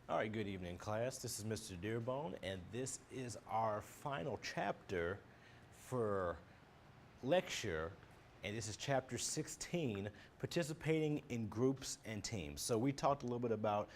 All right, good evening, class. This is Mr. Dearbone, and this is our final chapter for lecture, and this is chapter 16, participating in groups and teams. So we talked a little bit about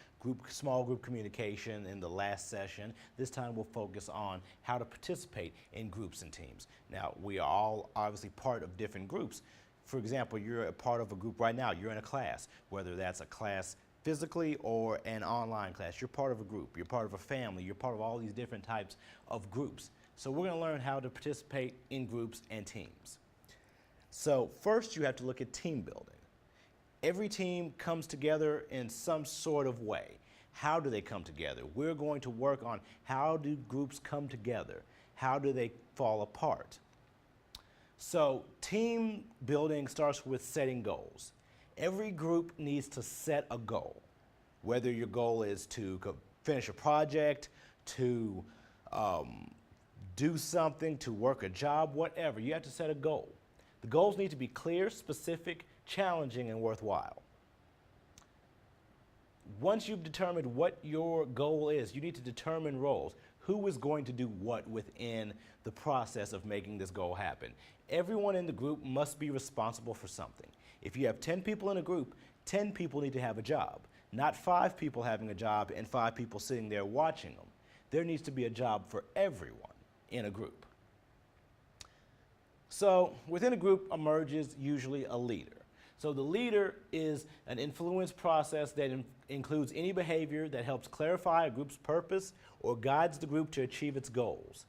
small group communication in the last session. This time we'll focus on how to participate in groups and teams. Now, we are all obviously part of different groups. For example, you're a part of a group right now. You're in a class, whether that's a class physically or an online class. You're part of a group, you're part of a family, you're part of all these different types of groups. So we're going to learn how to participate in groups and teams. So first you have to look at team building. Every team comes together in some sort of way. How do they come together? We're going to work on how do groups come together? How do they fall apart? So team building starts with setting goals. Every group needs to set a goal, whether your goal is to finish a project, to do something, to work a job, whatever. You have to set a goal. The goals need to be clear, specific, challenging, and worthwhile. Once you've determined what your goal is, you need to determine roles. Who is going to do what within the process of making this goal happen? Everyone in the group must be responsible for something. If you have 10 people in a group, 10 people need to have a job, not 5 people having a job and 5 people sitting there watching them. There needs to be a job for everyone in a group. So within a group emerges usually a leader. So the leader is an influence process that includes any behavior that helps clarify a group's purpose or guides the group to achieve its goals.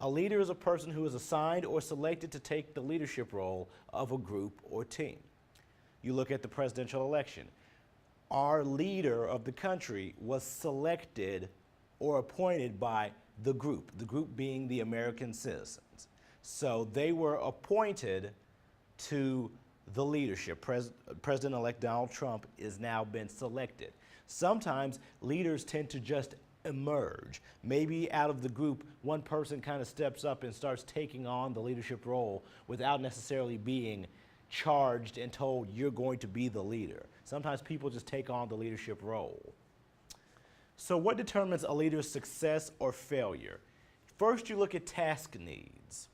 A leader is a person who is assigned or selected to take the leadership role of a group or team. You look at the presidential election. Our leader of the country was selected or appointed by the group being the American citizens. So they were appointed to the leadership. President-elect Donald Trump is now been selected. Sometimes leaders tend to just emerge. Maybe out of the group, one person kind of steps up and starts taking on the leadership role without necessarily being charged and told you're going to be the leader. Sometimes people just take on the leadership role. So what determines a leader's success or failure? First, you look at task needs.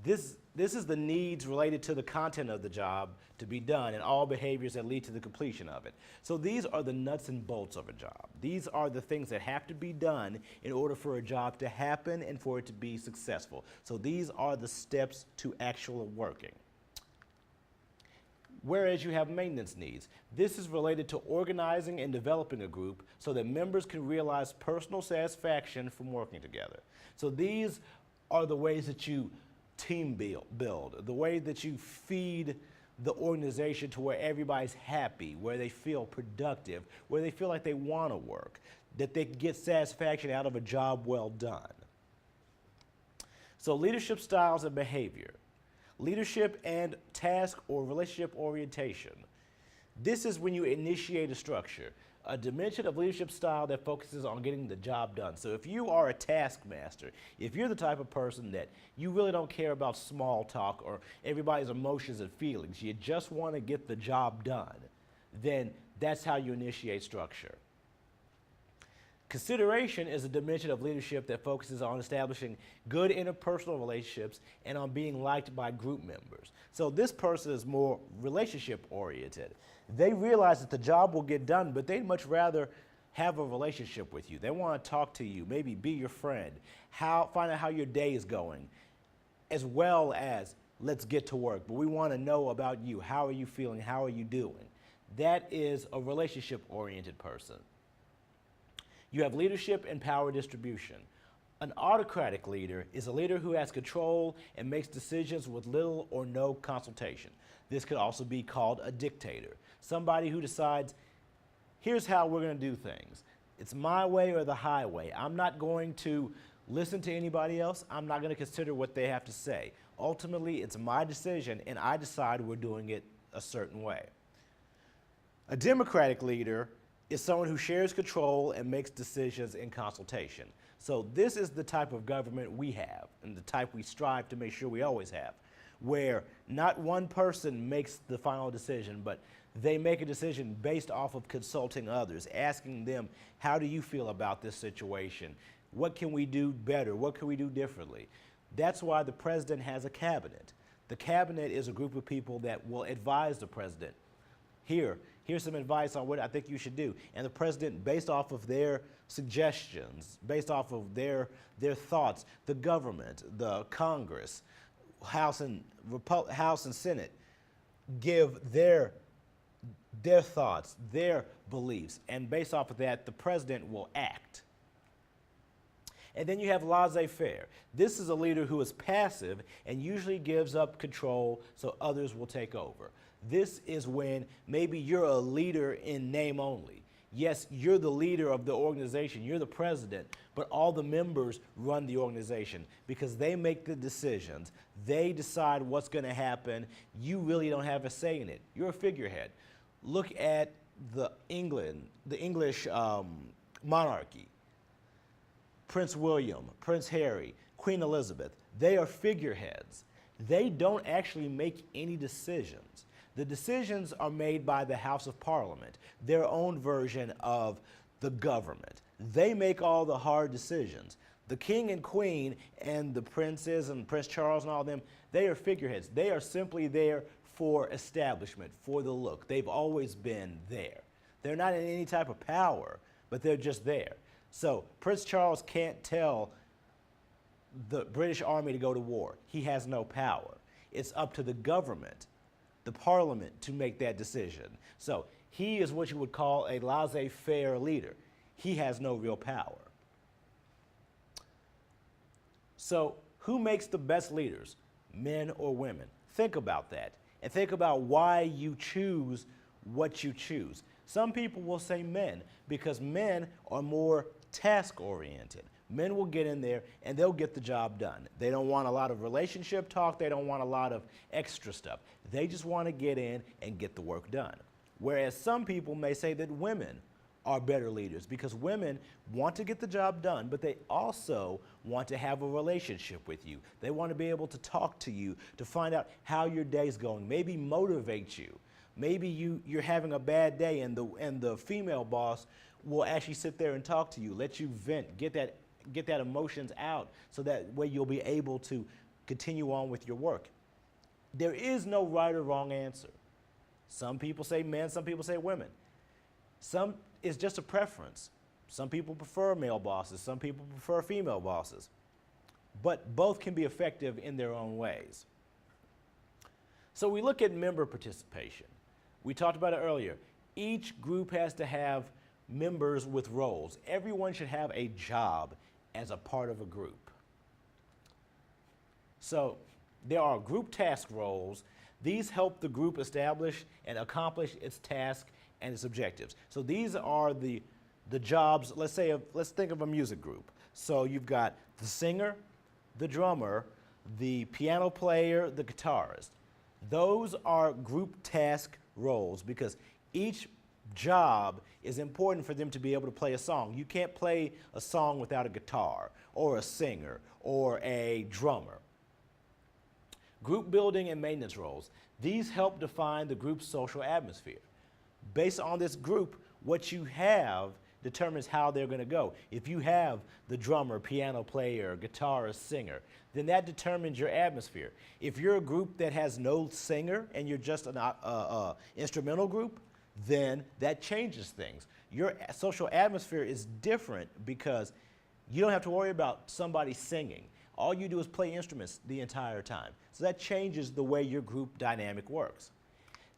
This is the needs related to the content of the job to be done and all behaviors that lead to the completion of it. So these are the nuts and bolts of a job. These are the things that have to be done in order for a job to happen and for it to be successful. So these are the steps to actual working. Whereas you have maintenance needs. This is related to organizing and developing a group so that members can realize personal satisfaction from working together. So these are the ways that you team build, the way that you feed the organization to where everybody's happy, where they feel productive, where they feel like they want to work, that they get satisfaction out of a job well done. So leadership styles and behavior. Leadership and task or relationship orientation. This is when you initiate a structure, a dimension of leadership style that focuses on getting the job done. So if you are a taskmaster, if you're the type of person that you really don't care about small talk or everybody's emotions and feelings, you just want to get the job done, then that's how you initiate structure. Consideration is a dimension of leadership that focuses on establishing good interpersonal relationships and on being liked by group members. So this person is more relationship oriented. They realize that the job will get done, but they'd much rather have a relationship with you. They want to talk to you, maybe be your friend, find out how your day is going, as well as let's get to work. But we want to know about you. How are you feeling? How are you doing? That is a relationship oriented person. You have leadership and power distribution. An autocratic leader is a leader who has control and makes decisions with little or no consultation. This could also be called a dictator. Somebody who decides, here's how we're going to do things. It's my way or the highway. I'm not going to listen to anybody else. I'm not going to consider what they have to say. Ultimately, it's my decision, and I decide we're doing it a certain way. A democratic leader is someone who shares control and makes decisions in consultation. So this is the type of government we have and the type we strive to make sure we always have, where not one person makes the final decision, but They make a decision based off of consulting others, asking them, how do you feel about this situation? What can we do better? What can we do differently? That's why the president has a cabinet. The cabinet is a group of people that will advise the president. Here's some advice on what I think you should do. And the president, based off of their suggestions, based off of their thoughts, the government, the Congress, House and Senate, give their thoughts, their beliefs, and based off of that, the president will act. And then you have laissez-faire. This is a leader who is passive and usually gives up control so others will take over. This is when maybe you're a leader in name only. Yes, you're the leader of the organization, you're the president, but all the members run the organization because they make the decisions. They decide what's going to happen. You really don't have a say in it. You're a figurehead. Look at the English monarchy. Prince William, Prince Harry, Queen Elizabeth, they are figureheads. They don't actually make any decisions. The decisions are made by the House of Parliament, their own version of the government. They make all the hard decisions. The king and queen and the princes and Prince Charles and all of them, they are figureheads. They are simply there for establishment, for the look. They've always been there. They're not in any type of power, but they're just there. So Prince Charles can't tell the British Army to go to war. He has no power. It's up to the government, the parliament, to make that decision. So he is what you would call a laissez-faire leader. He has no real power. So who makes the best leaders, men or women? Think about that, and think about why you choose what you choose. Some people will say men because men are more task-oriented. Men will get in there and they'll get the job done. They don't want a lot of relationship talk. They don't want a lot of extra stuff. They just want to get in and get the work done. Whereas some people may say that women are better leaders because women want to get the job done, but they also want to have a relationship with you. They want to be able to talk to you, to find out how your day's going, maybe motivate you. Maybe you're having a bad day and the female boss will actually sit there and talk to you, let you vent, get that emotions out so that way you'll be able to continue on with your work. There is no right or wrong answer. Some people say men, some people say women. Some is just a preference. Some people prefer male bosses, some people prefer female bosses. But both can be effective in their own ways. So we look at member participation. We talked about it earlier. Each group has to have members with roles. Everyone should have a job as a part of a group. So there are group task roles. These help the group establish and accomplish its task and its objectives. So these are the jobs. Let's think of a music group. So you've got the singer, the drummer, the piano player, the guitarist. Those are group task roles because each job is important for them to be able to play a song. You can't play a song without a guitar or a singer or a drummer. Group building and maintenance roles. These help define the group's social atmosphere. Based on this group, what you have determines how they're going to go. If you have the drummer, piano player, guitarist, singer, then that determines your atmosphere. If you're a group that has no singer and you're just an instrumental group, then that changes things. Your social atmosphere is different because you don't have to worry about somebody singing. All you do is play instruments the entire time. So that changes the way your group dynamic works.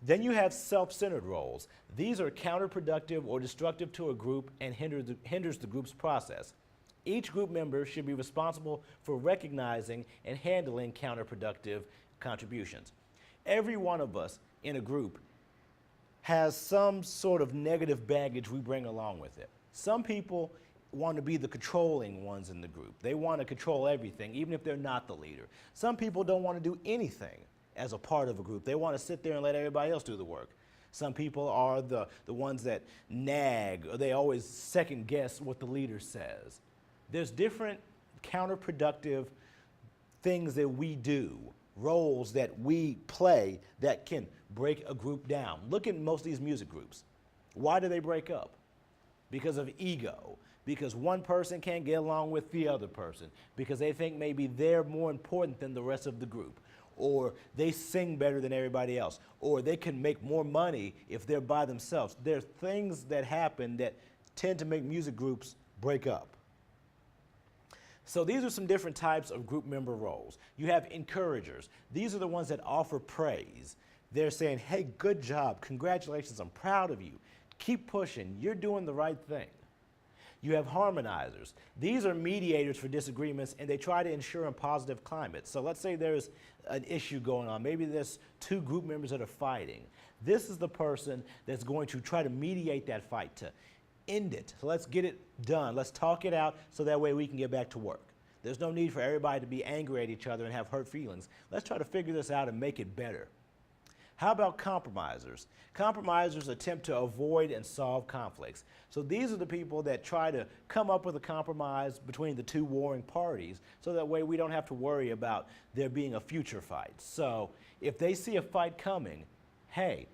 Then you have self-centered roles. These are counterproductive or destructive to a group and hinders the group's process. Each group member should be responsible for recognizing and handling counterproductive contributions. Every one of us in a group has some sort of negative baggage we bring along with it. Some people want to be the controlling ones in the group. They want to control everything, even if they're not the leader. Some people don't want to do anything as a part of a group. They want to sit there and let everybody else do the work. Some people are the ones that nag, or they always second guess what the leader says. There's different counterproductive things that we do roles that we play that can break a group down. Look at most of these music groups. Why do they break up? Because of ego. Because one person can't get along with the other person. Because they think maybe they're more important than the rest of the group. Or they sing better than everybody else. Or they can make more money if they're by themselves. There are things that happen that tend to make music groups break up. So these are some different types of group member roles. You have encouragers. These are the ones that offer praise. They're saying, hey, good job, congratulations, I'm proud of you. Keep pushing, you're doing the right thing. You have harmonizers. These are mediators for disagreements, and they try to ensure a positive climate. So let's say there's an issue going on. Maybe there's two group members that are fighting. This is the person that's going to try to mediate that fight, to end it. So let's get it done. Let's talk it out so that way we can get back to work. There's no need for everybody to be angry at each other and have hurt feelings. Let's try to figure this out and make it better. How about compromisers? Compromisers attempt to avoid and solve conflicts. So these are the people that try to come up with a compromise between the two warring parties so that way we don't have to worry about there being a future fight. So if they see a fight coming, hey,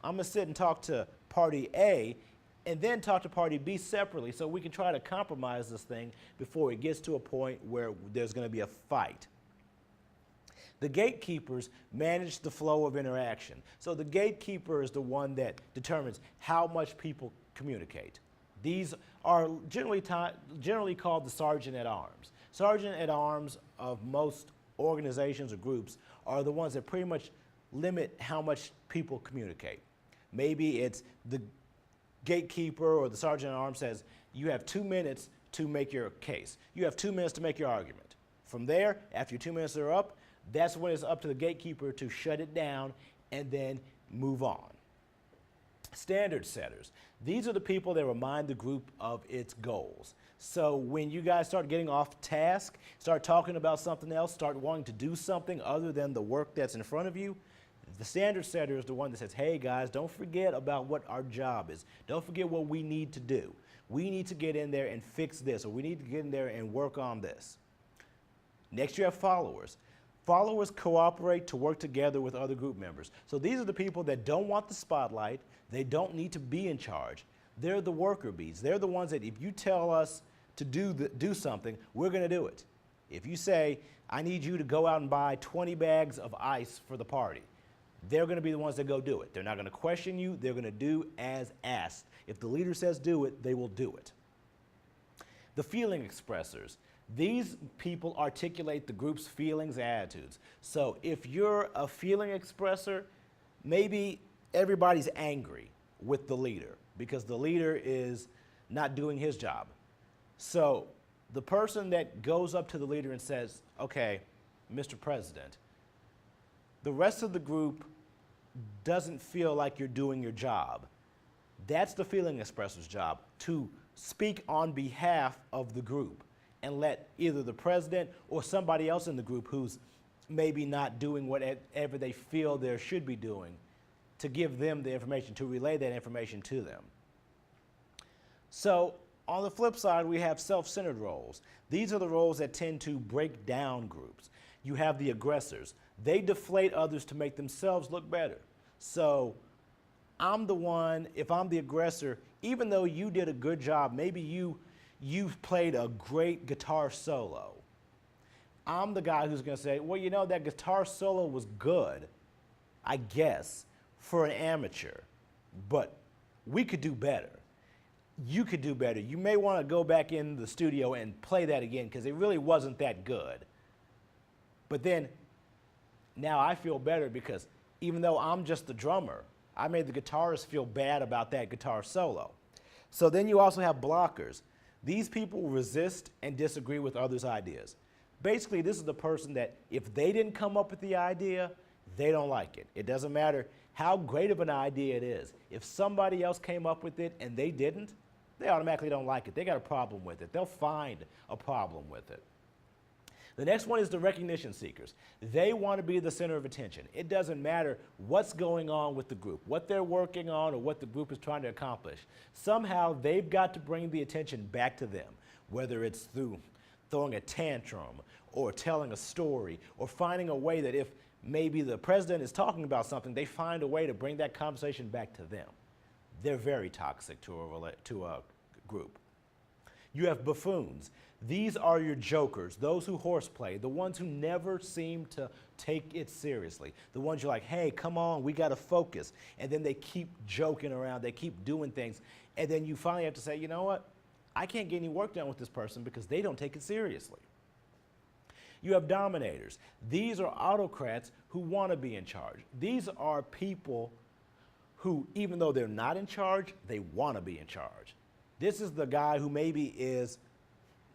I'm going to sit and talk to party A and then talk to party B separately so we can try to compromise this thing before it gets to a point where there's going to be a fight. The gatekeepers manage the flow of interaction. So the gatekeeper is the one that determines how much people communicate. These are generally called the sergeant at arms. Sergeant at arms of most organizations or groups are the ones that pretty much limit how much people communicate. Maybe it's the gatekeeper or the sergeant at arms says, you have 2 minutes to make your case. You have 2 minutes to make your argument. From there, after your 2 minutes are up, that's when it's up to the gatekeeper to shut it down and then move on. Standard setters. These are the people that remind the group of its goals. So when you guys start getting off task, start talking about something else, start wanting to do something other than the work that's in front of you, the standard setter is the one that says, hey guys, don't forget about what our job is. Don't forget what we need to do. We need to get in there and fix this, or we need to get in there and work on this. Next you have followers. Followers cooperate to work together with other group members. So these are the people that don't want the spotlight. They don't need to be in charge. They're the worker bees. They're the ones that if you tell us to do something, we're going to do it. If you say, I need you to go out and buy 20 bags of ice for the party, they're going to be the ones that go do it. They're not going to question you. They're going to do as asked. If the leader says do it, they will do it. The feeling expressors. These people articulate the group's feelings and attitudes. So if you're a feeling expresser, maybe everybody's angry with the leader because the leader is not doing his job. So the person that goes up to the leader and says, okay, Mr. President, the rest of the group doesn't feel like you're doing your job. That's the feeling expressor's job, to speak on behalf of the group and let either the president or somebody else in the group who's maybe not doing whatever they feel they should be doing to give them the information, to relay that information to them. So on the flip side, we have self-centered roles. These are the roles that tend to break down groups. You have the aggressors. They deflate others to make themselves look better. So I'm the one, if I'm the aggressor, even though you did a good job, maybe you've played a great guitar solo. I'm the guy who's going to say, well, you know, that guitar solo was good, I guess, for an amateur, but we could do better. You could do better. You may want to go back in the studio and play that again because it really wasn't that good. But then now I feel better because even though I'm just the drummer, I made the guitarist feel bad about that guitar solo. So then you also have blockers. These people resist and disagree with others' ideas. Basically, this is the person that if they didn't come up with the idea, they don't like it. It doesn't matter how great of an idea it is. If somebody else came up with it and they didn't, they automatically don't like it. They got a problem with it. They'll find a problem with it. The next one is the recognition seekers. They want to be the center of attention. It doesn't matter what's going on with the group, what they're working on, or what the group is trying to accomplish. Somehow they've got to bring the attention back to them, whether it's through throwing a tantrum or telling a story or finding a way that if maybe the president is talking about something, they find a way to bring that conversation back to them. They're very toxic to a group. You have buffoons. These are your jokers, those who horseplay, the ones who never seem to take it seriously. The ones you're like, hey, come on, we got to focus. And then they keep joking around, they keep doing things. And then you finally have to say, you know what? I can't get any work done with this person because they don't take it seriously. You have dominators. These are autocrats who want to be in charge. These are people who, even though they're not in charge, they want to be in charge. This is the guy who maybe is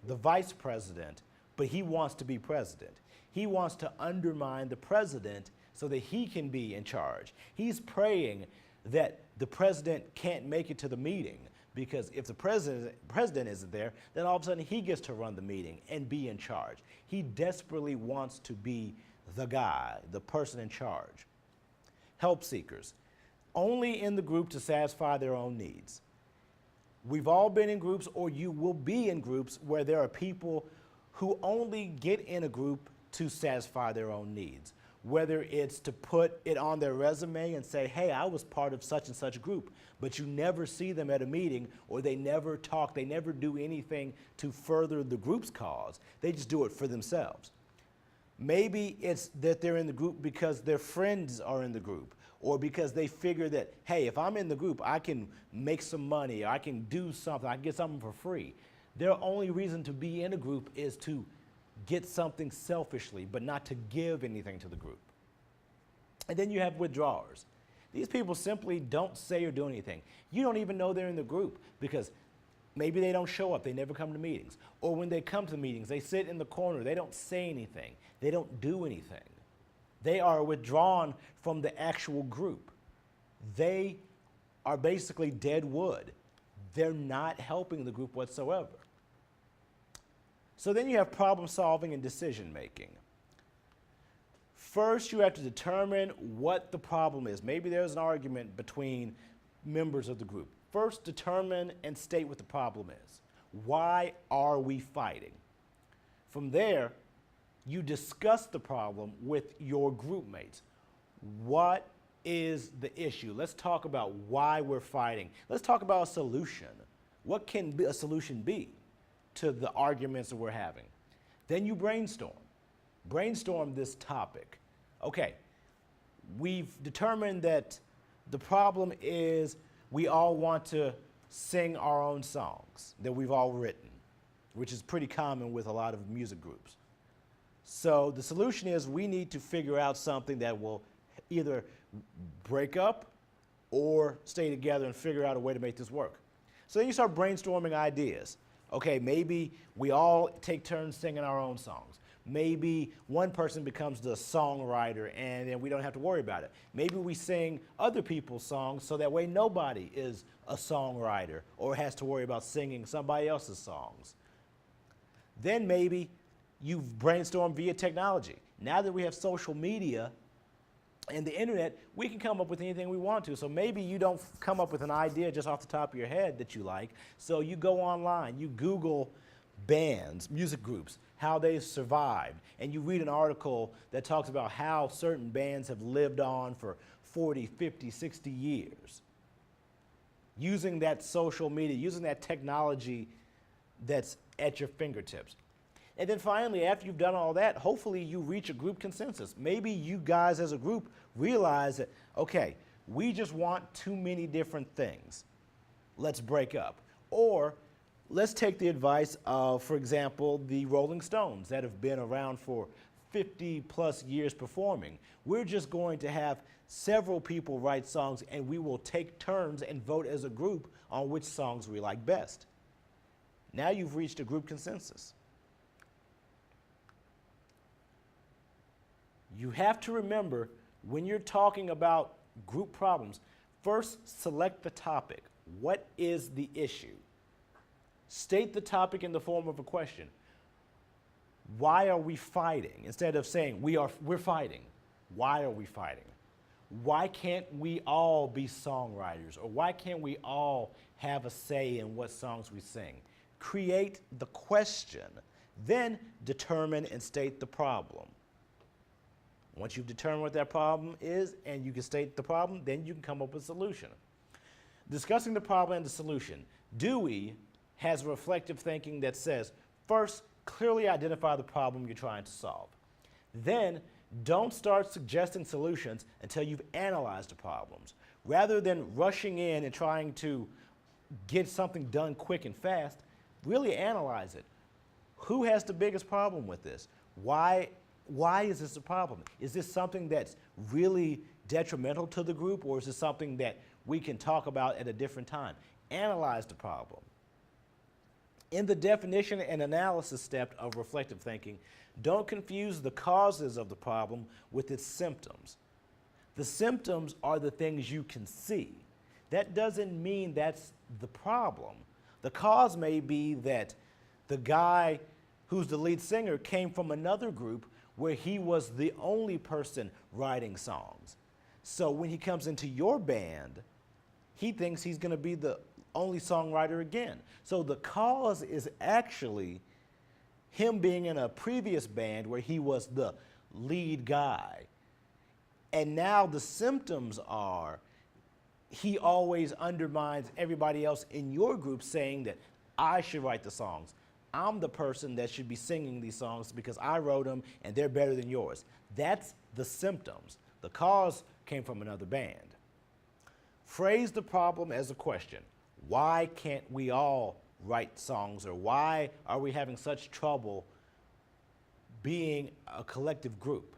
the vice president, but he wants to be president. He wants to undermine the president so that he can be in charge. He's praying that the president can't make it to the meeting, because if the president isn't there, then all of a sudden he gets to run the meeting and be in charge. He desperately wants to be the guy, the person in charge. Help seekers, only in the group to satisfy their own needs. We've all been in groups, or you will be in groups, where there are people who only get in a group to satisfy their own needs. Whether it's to put it on their resume and say, hey, I was part of such and such group, but you never see them at a meeting, or they never talk, they never do anything to further the group's cause. They just do it for themselves. Maybe it's that they're in the group because their friends are in the group, or because they figure that, hey, if I'm in the group, I can make some money, or I can do something, I can get something for free. Their only reason to be in a group is to get something selfishly, but not to give anything to the group. And then you have withdrawers. These people simply don't say or do anything. You don't even know they're in the group, because maybe they don't show up, they never come to meetings. Or when they come to the meetings, they sit in the corner, they don't say anything, they don't do anything. They are withdrawn from the actual group. They are basically dead wood. They're not helping the group whatsoever. So then you have problem solving and decision making. First, you have to determine what the problem is. Maybe there's an argument between members of the group. First, determine and state what the problem is. Why are we fighting? From there, you discuss the problem with your group mates. What is the issue? Let's talk about why we're fighting. Let's talk about a solution. What can a solution be to the arguments that we're having? Then you brainstorm. Brainstorm this topic. Okay, we've determined that the problem is we all want to sing our own songs that we've all written, which is pretty common with a lot of music groups. So the solution is we need to figure out something that will either break up or stay together and figure out a way to make this work. So then you start brainstorming ideas. Okay, maybe we all take turns singing our own songs. Maybe one person becomes the songwriter and then we don't have to worry about it. Maybe we sing other people's songs so that way nobody is a songwriter or has to worry about singing somebody else's songs. Then maybe you've brainstormed via technology. Now that we have social media and the internet, we can come up with anything we want to. So maybe you don't come up with an idea just off the top of your head that you like. So you go online, you Google bands, music groups, how they survived, and you read an article that talks about how certain bands have lived on for 40, 50, 60 years. Using that social media, using that technology that's at your fingertips. And then finally, after you've done all that, hopefully you reach a group consensus. Maybe you guys as a group realize that, okay, we just want too many different things. Let's break up. Or let's take the advice of, for example, the Rolling Stones that have been around for 50 plus years performing. We're just going to have several people write songs and we will take turns and vote as a group on which songs we like best. Now you've reached a group consensus. You have to remember, when you're talking about group problems, first select the topic. What is the issue? State the topic in the form of a question. Why are we fighting? Instead of saying we're fighting. Why are we fighting? Why can't we all be songwriters? Or why can't we all have a say in what songs we sing? Create the question, Then determine and state the problem. Once you've determined what that problem is and you can state the problem, then you can come up with a solution. Discussing the problem and the solution. Dewey has reflective thinking that says, first, clearly identify the problem you're trying to solve. Then, don't start suggesting solutions until you've analyzed the problems. Rather than rushing in and trying to get something done quick and fast, really analyze it. Who has the biggest problem with this? Why is this a problem? Is this something that's really detrimental to the group, or is this something that we can talk about at a different time? Analyze the problem. In the definition and analysis step of reflective thinking, don't confuse the causes of the problem with its symptoms. The symptoms are the things you can see. That doesn't mean that's the problem. The cause may be that the guy who's the lead singer came from another group where he was the only person writing songs. So when he comes into your band, he thinks he's going to be the only songwriter again. So the cause is actually him being in a previous band where he was the lead guy. And now the symptoms are he always undermines everybody else in your group, saying that I should write the songs. I'm the person that should be singing these songs because I wrote them and they're better than yours. That's the symptoms. The cause came from another band. Phrase the problem as a question. Why can't we all write songs, or why are we having such trouble being a collective group?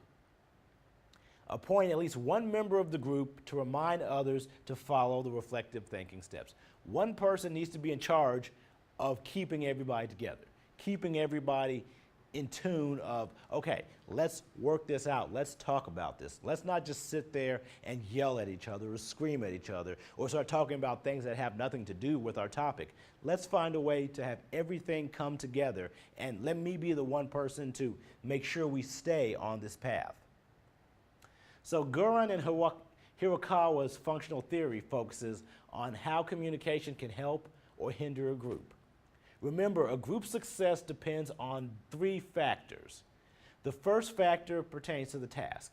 Appoint at least one member of the group to remind others to follow the reflective thinking steps. One person needs to be in charge of keeping everybody together, keeping everybody in tune of, okay, let's work this out. Let's talk about this. Let's not just sit there and yell at each other or scream at each other or start talking about things that have nothing to do with our topic. Let's find a way to have everything come together, and let me be the one person to make sure we stay on this path. So Guran and Hirokawa's functional theory focuses on how communication can help or hinder a group. Remember, a group's success depends on 3 factors. The first factor pertains to the task.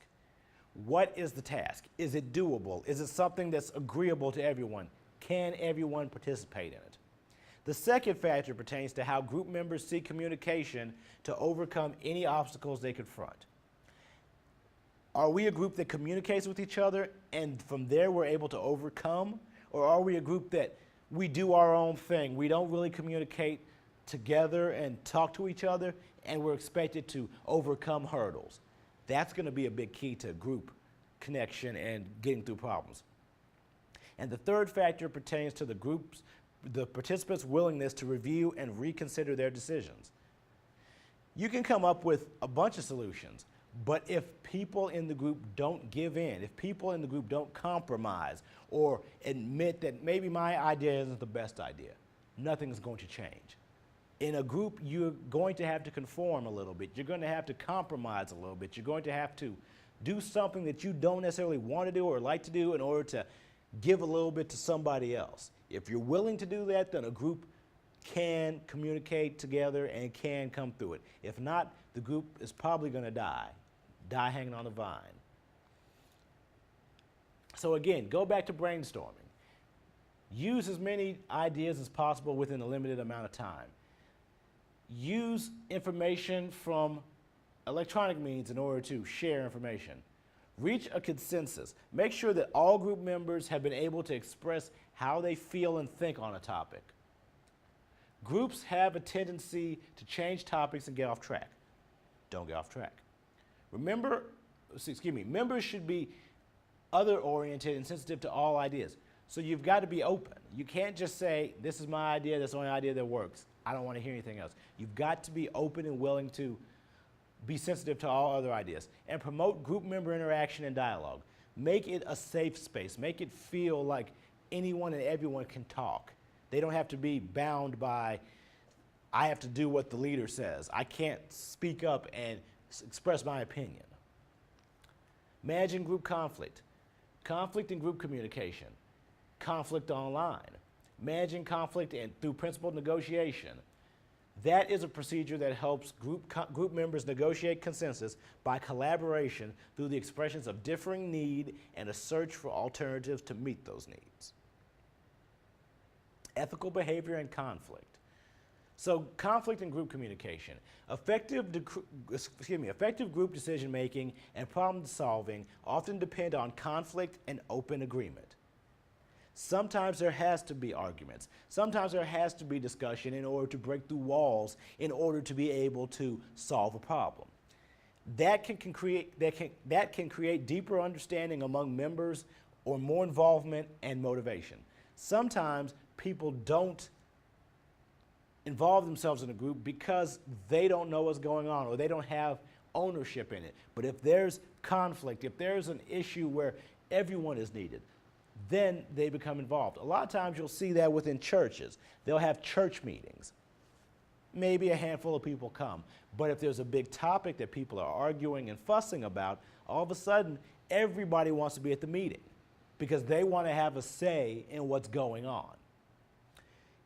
What is the task? Is it doable? Is it something that's agreeable to everyone? Can everyone participate in it? The second factor pertains to how group members see communication to overcome any obstacles they confront. Are we a group that communicates with each other and from there we're able to overcome? Or are we a group that we do our own thing? We don't really communicate together and talk to each other, and we're expected to overcome hurdles. That's going to be a big key to group connection and getting through problems. And the third factor pertains to the participants' willingness to review and reconsider their decisions. You can come up with a bunch of solutions, but if people in the group don't give in, if people in the group don't compromise or admit that maybe my idea isn't the best idea, nothing's going to change. In a group, you're going to have to conform a little bit. You're going to have to compromise a little bit. You're going to have to do something that you don't necessarily want to do or like to do in order to give a little bit to somebody else. If you're willing to do that, then a group can communicate together and can come through it. If not, the group is probably going to die hanging on the vine. So again, go back to brainstorming. Use as many ideas as possible within a limited amount of time. Use information from electronic means in order to share information. Reach a consensus. Make sure that all group members have been able to express how they feel and think on a topic. Groups have a tendency to change topics and get off track. Don't get off track. Members should be other-oriented and sensitive to all ideas. So you've got to be open. You can't just say, this is my idea, that's the only idea that works. I don't want to hear anything else. You've got to be open and willing to be sensitive to all other ideas. And promote group member interaction and dialogue. Make it a safe space. Make it feel like anyone and everyone can talk. They don't have to be bound by, I have to do what the leader says. I can't speak up and express my opinion. Managing group conflict. Conflict in group communication. Conflict online. Managing conflict through principled negotiation. That is a procedure that helps group members negotiate consensus by collaboration through the expressions of differing need and a search for alternatives to meet those needs. Ethical behavior and conflict. So conflict and group communication. Effective group decision making and problem solving often depend on conflict and open agreement. Sometimes there has to be arguments. Sometimes there has to be discussion in order to break through walls in order to be able to solve a problem. That can create deeper understanding among members or more involvement and motivation. Sometimes people don't involve themselves in a group because they don't know what's going on or they don't have ownership in it. But if there's conflict, if there's an issue where everyone is needed, then they become involved. A lot of times you'll see that within churches. They'll have church meetings. Maybe a handful of people come. But if there's a big topic that people are arguing and fussing about, all of a sudden everybody wants to be at the meeting because they want to have a say in what's going on.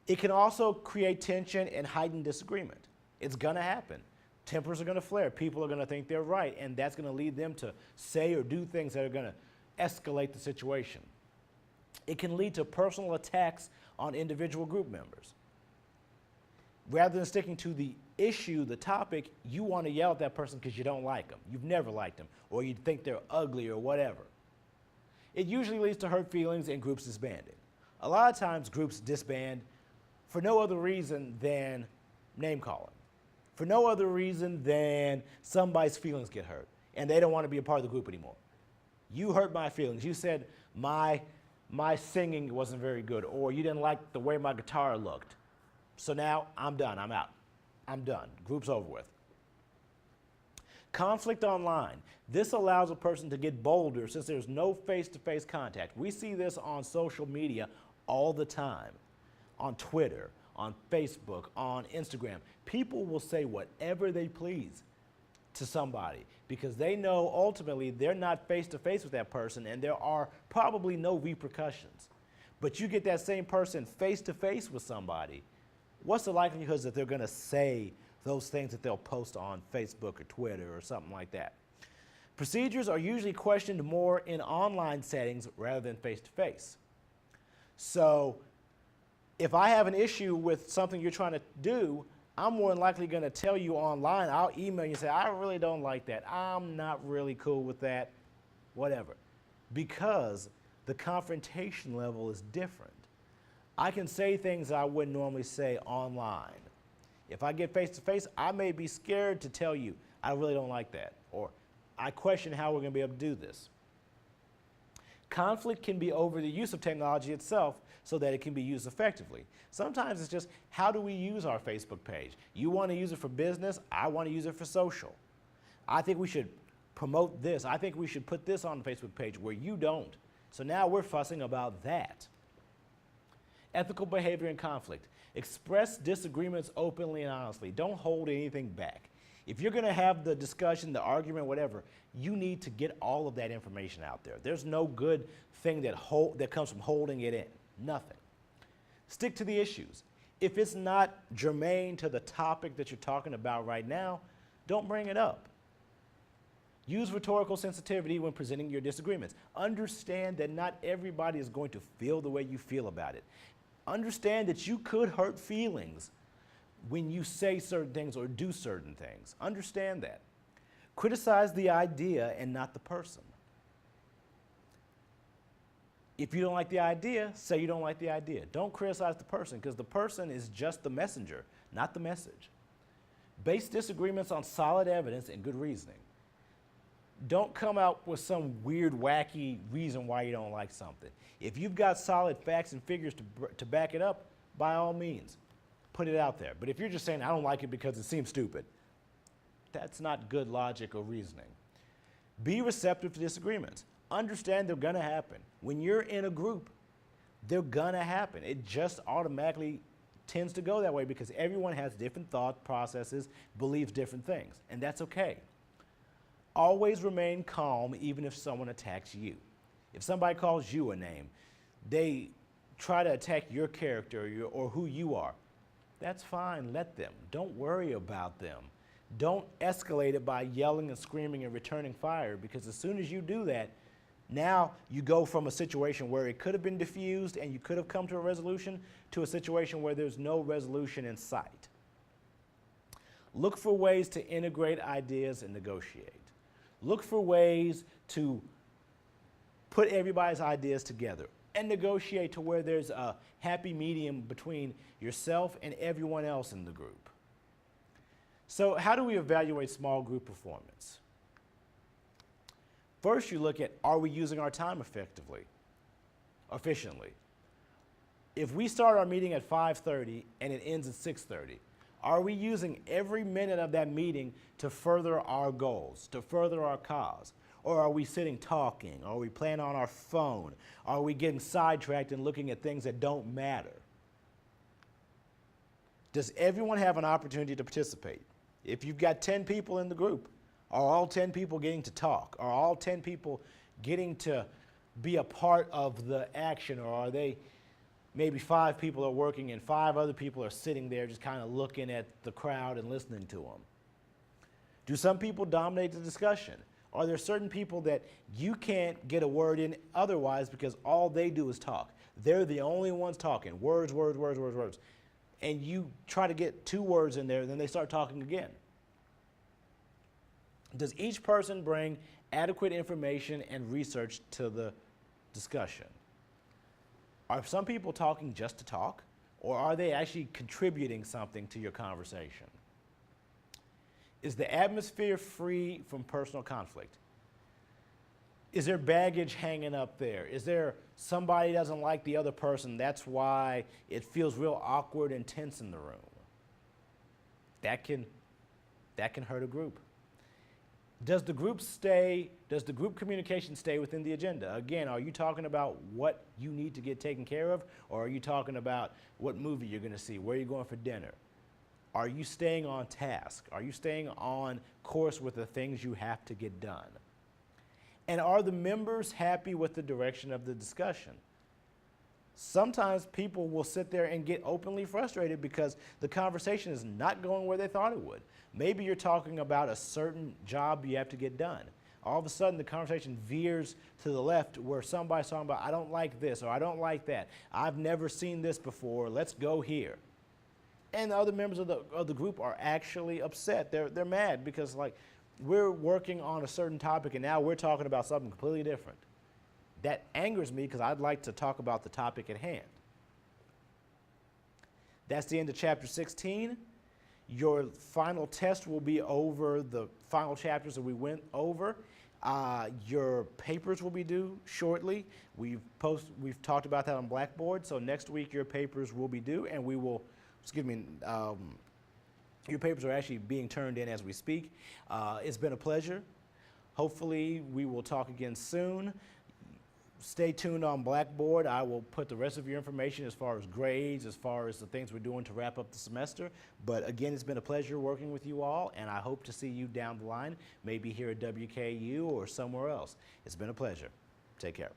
It can also create tension and heightened disagreement. It's going to happen. Tempers are going to flare. People are going to think they're right, and that's going to lead them to say or do things that are going to escalate the situation. It can lead to personal attacks on individual group members. Rather than sticking to the issue, the topic, you want to yell at that person because you don't like them. You've never liked them, or you think they're ugly or whatever. It usually leads to hurt feelings and groups disbanding. A lot of times groups disband for no other reason than name calling, for no other reason than somebody's feelings get hurt and they don't want to be a part of the group anymore. You hurt my feelings. You said my singing wasn't very good, or you didn't like the way my guitar looked. So now I'm done. I'm out. I'm done. Group's over with. Conflict online. This allows a person to get bolder since there's no face-to-face contact. We see this on social media all the time. On Twitter, on Facebook, on Instagram. People will say whatever they please to somebody because they know ultimately they're not face-to-face with that person and there are probably no repercussions. But you get that same person face-to-face with somebody, what's the likelihood that they're going to say those things that they'll post on Facebook or Twitter or something like that? Procedures are usually questioned more in online settings rather than face-to-face. So if I have an issue with something you're trying to do, I'm more than likely going to tell you online. I'll email you and say, I really don't like that. I'm not really cool with that, whatever. Because the confrontation level is different. I can say things I wouldn't normally say online. If I get face-to-face, I may be scared to tell you, I really don't like that. Or I question how we're going to be able to do this. Conflict can be over the use of technology itself so that it can be used effectively. Sometimes it's just, how do we use our Facebook page? You want to use it for business, I want to use it for social. I think we should promote this. I think we should put this on the Facebook page where you don't. So now we're fussing about that. Ethical behavior and conflict. Express disagreements openly and honestly. Don't hold anything back. If you're going to have the discussion, the argument, whatever, you need to get all of that information out there. There's no good thing that comes from holding it in. Nothing. Stick to the issues. If it's not germane to the topic that you're talking about right now, don't bring it up. Use rhetorical sensitivity when presenting your disagreements. Understand that not everybody is going to feel the way you feel about it. Understand that you could hurt feelings when you say certain things or do certain things. Understand that. Criticize the idea and not the person. If you don't like the idea, say you don't like the idea. Don't criticize the person because the person is just the messenger, not the message. Base disagreements on solid evidence and good reasoning. Don't come out with some weird, wacky reason why you don't like something. If you've got solid facts and figures to back it up, by all means, put it out there. But if you're just saying, I don't like it because it seems stupid, that's not good logic or reasoning. Be receptive to disagreements. Understand they're going to happen. When you're in a group, they're going to happen. It just automatically tends to go that way because everyone has different thought processes, believes different things, and that's okay. Always remain calm even if someone attacks you. If somebody calls you a name, they try to attack your character or who you are. That's fine, let them. Don't worry about them. Don't escalate it by yelling and screaming and returning fire, because as soon as you do that, now you go from a situation where it could have been diffused and you could have come to a resolution to a situation where there's no resolution in sight. Look for ways to integrate ideas and negotiate. Look for ways to put everybody's ideas together and negotiate to where there's a happy medium between yourself and everyone else in the group. So how do we evaluate small group performance? First, you look at, are we using our time efficiently? If we start our meeting at 5:30 and it ends at 6:30, are we using every minute of that meeting to further our goals, to further our cause? Or are we sitting talking? Are we playing on our phone? Are we getting sidetracked and looking at things that don't matter? Does everyone have an opportunity to participate? If you've got 10 people in the group, are all 10 people getting to talk? Are all 10 people getting to be a part of the action? Or are they, maybe 5 people are working and 5 other people are sitting there just kind of looking at the crowd and listening to them? Do some people dominate the discussion? Are there certain people that you can't get a word in otherwise because all they do is talk? They're the only ones talking, words, words, words, words, words. And you try to get 2 words in there, then they start talking again. Does each person bring adequate information and research to the discussion? Are some people talking just to talk, or are they actually contributing something to your conversation? Is the atmosphere free from personal conflict? Is there baggage hanging up there? Is there somebody doesn't like the other person, that's why it feels real awkward and tense in the room? That can hurt a group. Does the group communication stay within the agenda? Again, are you talking about what you need to get taken care of, or are you talking about what movie you're going to see, where you're going for dinner? Are you staying on task? Are you staying on course with the things you have to get done? And are the members happy with the direction of the discussion? Sometimes people will sit there and get openly frustrated because the conversation is not going where they thought it would. Maybe you're talking about a certain job you have to get done. All of a sudden, the conversation veers to the left where somebody's talking about, I don't like this, or I don't like that. I've never seen this before. Let's go here. And the other members of the group are actually upset. They're mad because, like, we're working on a certain topic and now we're talking about something completely different. That angers me because I'd like to talk about the topic at hand. That's the end of chapter 16. Your final test will be over the final chapters that we went over. Your papers will be due shortly. We've talked about that on Blackboard. So next week your papers will be due, and your papers are actually being turned in as we speak. It's been a pleasure. Hopefully we will talk again soon. Stay tuned on Blackboard. I will put the rest of your information as far as grades, as far as the things we're doing to wrap up the semester. But again, it's been a pleasure working with you all, and I hope to see you down the line, maybe here at WKU or somewhere else. It's been a pleasure. Take care.